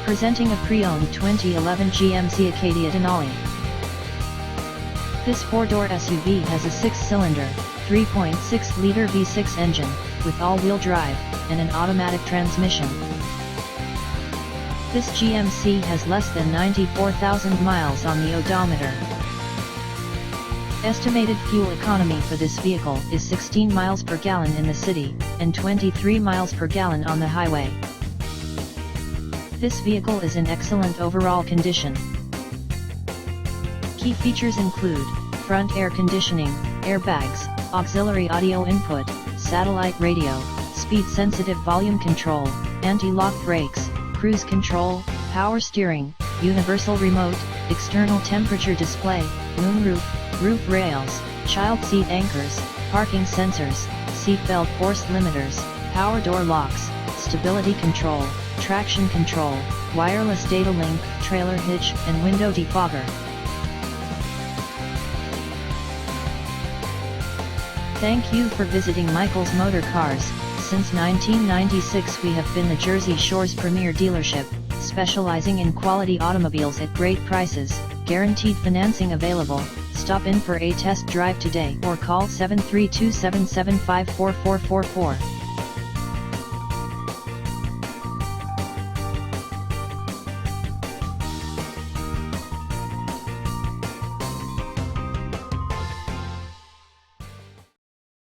Presenting a pre-owned 2011 GMC Acadia Denali. This 4-door SUV has a 6-cylinder, 3.6-liter V6 engine, with all-wheel drive, and an automatic transmission. This GMC has less than 94,000 miles on the odometer. Estimated fuel economy for this vehicle is 16 miles per gallon in the city, and 23 miles per gallon on the highway. This vehicle is in excellent overall condition. Key features include front air conditioning, airbags, auxiliary audio input, satellite radio, speed-sensitive volume control, anti-lock brakes, cruise control, power steering, universal remote, external temperature display, moonroof, roof rails, child seat anchors, parking sensors, seatbelt force limiters, power door locks, stability control, traction control, wireless data link, trailer hitch, and window defogger. Thank you for visiting Michael's Motorcars. Since 1996 we have been the Jersey Shore's premier dealership, specializing in quality automobiles at great prices, guaranteed financing available. Stop in for a test drive today or call 732-775-4444.